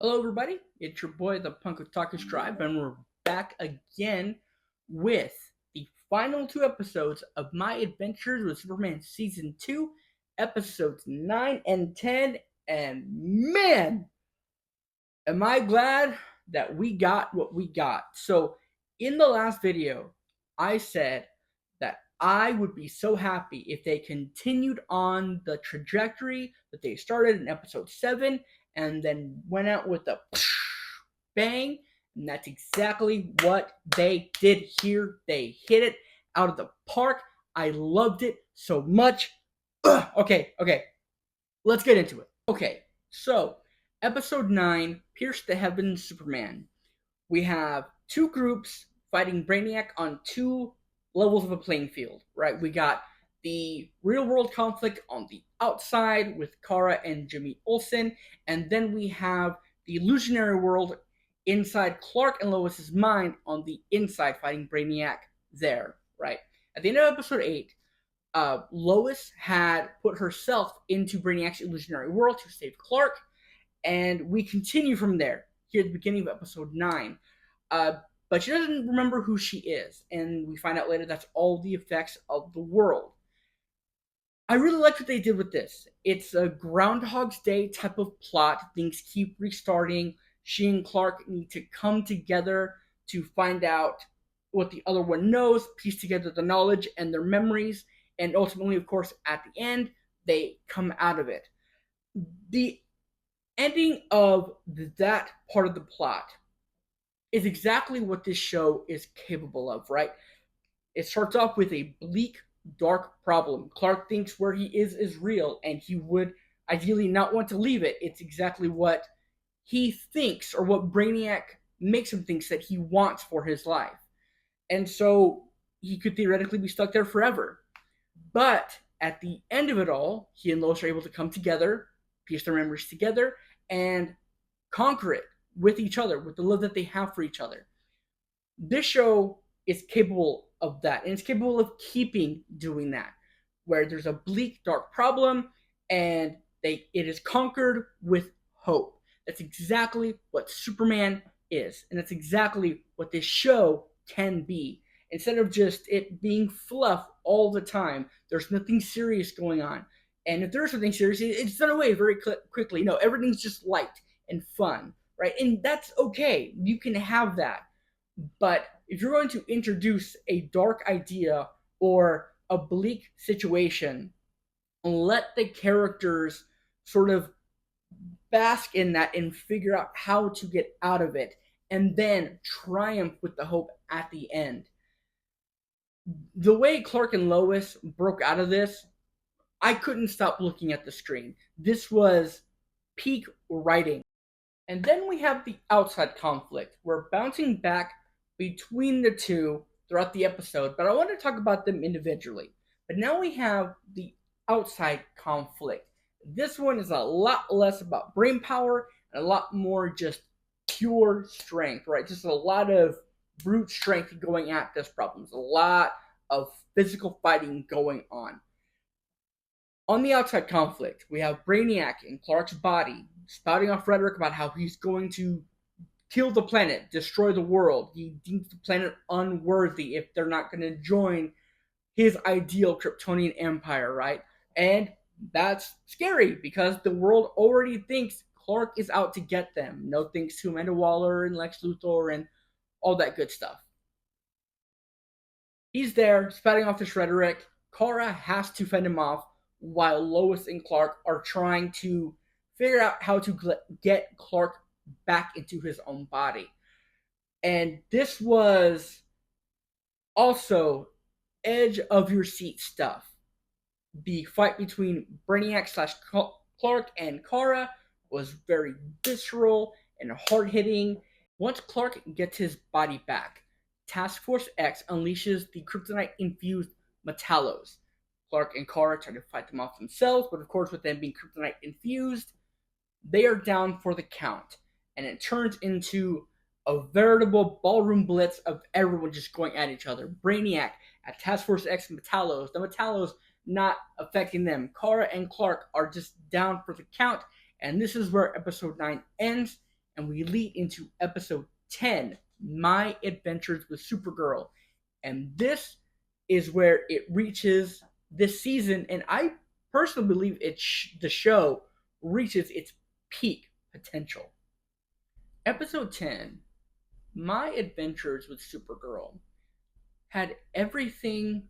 Hello, everybody. It's your boy, the Punk Otaku Tribe, and we're back again with the final two episodes of My Adventures with Superman Season 2, episodes 9 and 10. And man, am I glad that we got what we got. So, in the last video, I said that I would be so happy if they continued on the trajectory that they started in episode 7 and then went out with a bang. And that's exactly what they did here. They hit it out of the park. I loved it so much. Okay, let's get into it. Okay, so episode 9, Pierce the Heavens Superman. We have two groups fighting Brainiac on two levels of a playing field, right? We got the real world conflict on the outside with Kara and Jimmy Olsen, and then we have the illusionary world inside Clark and Lois's mind on the inside fighting Brainiac there, right? At the end of episode 8, Lois had put herself into Brainiac's illusionary world to save Clark, and we continue from there here at the beginning of episode 9. Uh, but she doesn't remember who she is, and we find out later that's all the effects of the world. I really like what they did with this. It's a Groundhog's Day type of plot. Things keep restarting. She and Clark need to come together to find out what the other one knows, piece together the knowledge and their memories, and ultimately, of course, at the end, they come out of it. The ending of that part of the plot is exactly what this show is capable of, right? It starts off with a bleak, dark problem. Clark thinks where he is real, and he would ideally not want to leave it. It's exactly what he thinks, or what Brainiac makes him think that he wants for his life. And so he could theoretically be stuck there forever. But at the end of it all, he and Lois are able to come together, piece their memories together, and conquer it with each other, with the love that they have for each other. This show is capable of that, and it's capable of keeping doing that, where there's a bleak, dark problem, and it is conquered with hope. That's exactly what Superman is, and that's exactly what this show can be. Instead of just it being fluff all the time, there's nothing serious going on. And if there's something serious, it's done away very quickly. No, everything's just light and fun, right? And that's okay. You can have that. But if you're going to introduce a dark idea or a bleak situation, let the characters sort of bask in that and figure out how to get out of it, and then triumph with the hope at the end. The way Clark and Lois broke out of this, I couldn't stop looking at the screen. This was peak writing. And then we have the outside conflict. We're bouncing back between the two throughout the episode, but I want to talk about them individually. But now we have the outside conflict. This one is a lot less about brain power and a lot more just pure strength, right? Just a lot of brute strength going at this problem. There's a lot of physical fighting going on. On the outside conflict, we have Brainiac in Clark's body spouting off rhetoric about how he's going to kill the planet, destroy the world. He deems the planet unworthy if they're not going to join his ideal Kryptonian empire, right? And that's scary because the world already thinks Clark is out to get them. No thanks to Amanda Waller and Lex Luthor and all that good stuff. He's there spouting off this rhetoric. Kara has to fend him off while Lois and Clark are trying to figure out how to get Clark back into his own body. And this was also edge of your seat stuff. The fight between Brainiac slash Clark and Kara was very visceral and hard hitting. Once Clark gets his body back, Task Force X unleashes the kryptonite infused Metallos. Clark and Kara try to fight them off themselves, but of course, with them being kryptonite infused, they are down for the count. And it turns into a veritable ballroom blitz of everyone just going at each other. Brainiac at Task Force X Metallos. The Metallos not affecting them. Kara and Clark are just down for the count. And this is where episode 9 ends. and we lead into episode 10, My Adventures with Supergirl. And this is where it reaches this season, and I personally believe the show reaches its peak potential. Episode 10, My Adventures with Supergirl, had everything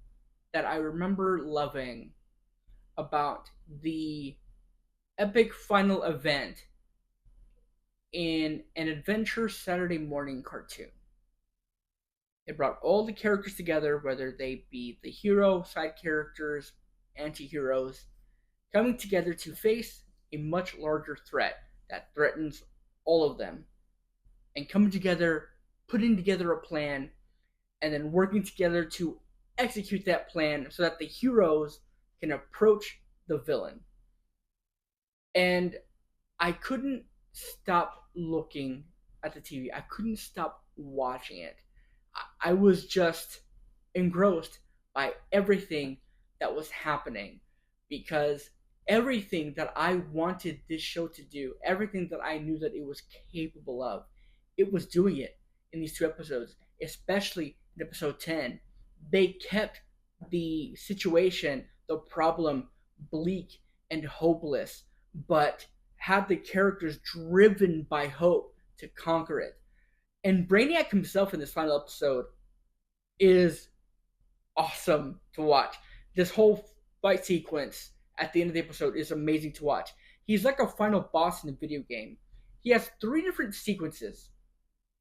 that I remember loving about the epic final event in an Adventure Saturday morning cartoon. It brought all the characters together, whether they be the hero, side characters, anti heroes, coming together to face a much larger threat that threatens all of them, and coming together, putting together a plan, and then working together to execute that plan so that the heroes can approach the villain. And I couldn't stop looking at the TV. I couldn't stop watching it. I was just engrossed by everything that was happening, because everything that I wanted this show to do, everything that I knew that it was capable of, it was doing it in these two episodes, especially in episode 10. They kept the situation, the problem, bleak and hopeless, but had the characters driven by hope to conquer it. And Brainiac himself in this final episode is awesome to watch. This whole fight sequence at the end of the episode is amazing to watch. He's like a final boss in a video game. He has 3 different sequences,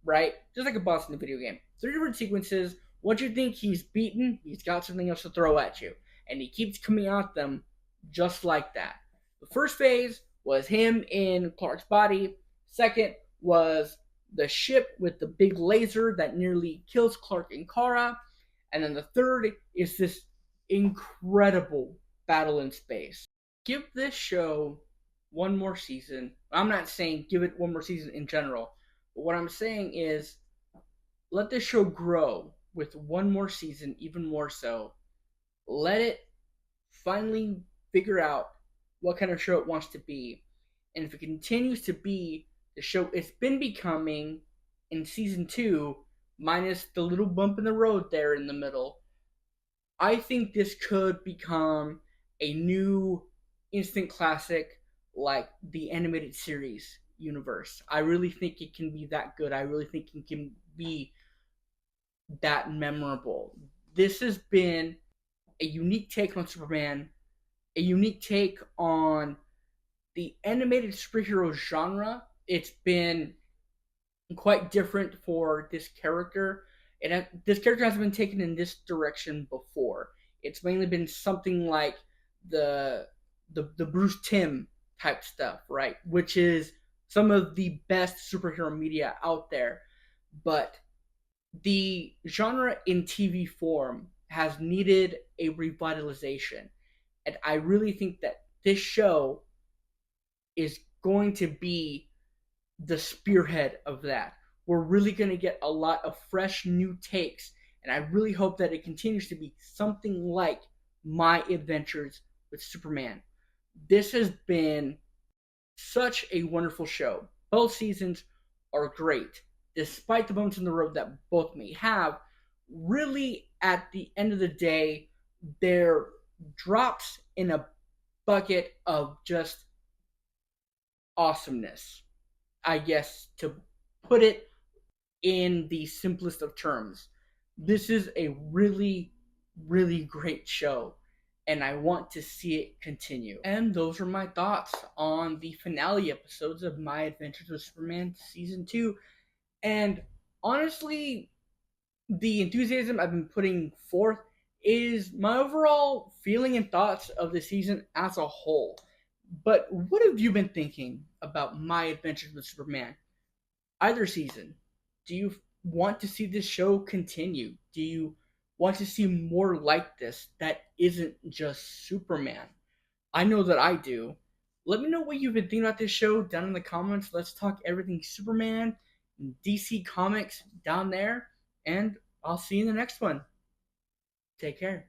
right? Just like a boss in a video game. 3 different sequences. Once you think he's beaten, he's got something else to throw at you. And he keeps coming at them just like that. The first phase was him in Clark's body. Second was the ship with the big laser that nearly kills Clark and Kara. And then the third is this incredible battle in space. Give this show one more season. I'm not saying give it one more season in general, but what I'm saying is let this show grow with one more season, even more so. Let it finally figure out what kind of show it wants to be. And if it continues to be the show it's been becoming in season 2, minus the little bump in the road there in the middle, I think this could become a new instant classic like the animated series universe. I really think it can be that good. I really think it can be that memorable. This has been a unique take on Superman, a unique take on the animated superhero genre. It's been quite different for this character. This character hasn't been taken in this direction before. It's mainly been something like the Bruce Timm type stuff, right? Which is some of the best superhero media out there. But the genre in TV form has needed a revitalization. And I really think that this show is going to be the spearhead of that. We're really going to get a lot of fresh new takes, and I really hope that it continues to be something like My Adventures with Superman. This has been such a wonderful show. Both seasons are great, despite the bumps in the road that both may have. Really, at the end of the day, they're drops in a bucket of just awesomeness, I guess, to put it in the simplest of terms. This is a really, really great show, and I want to see it continue. And those are my thoughts on the finale episodes of My Adventures with Superman Season 2. And honestly, the enthusiasm I've been putting forth is my overall feeling and thoughts of the season as a whole. But what have you been thinking about My Adventures with Superman? Either season. Do you want to see this show continue? Do you want to see more like this that isn't just Superman? I know that I do. Let me know what you've been thinking about this show down in the comments. Let's talk everything Superman and DC Comics down there. And I'll see you in the next one. Take care.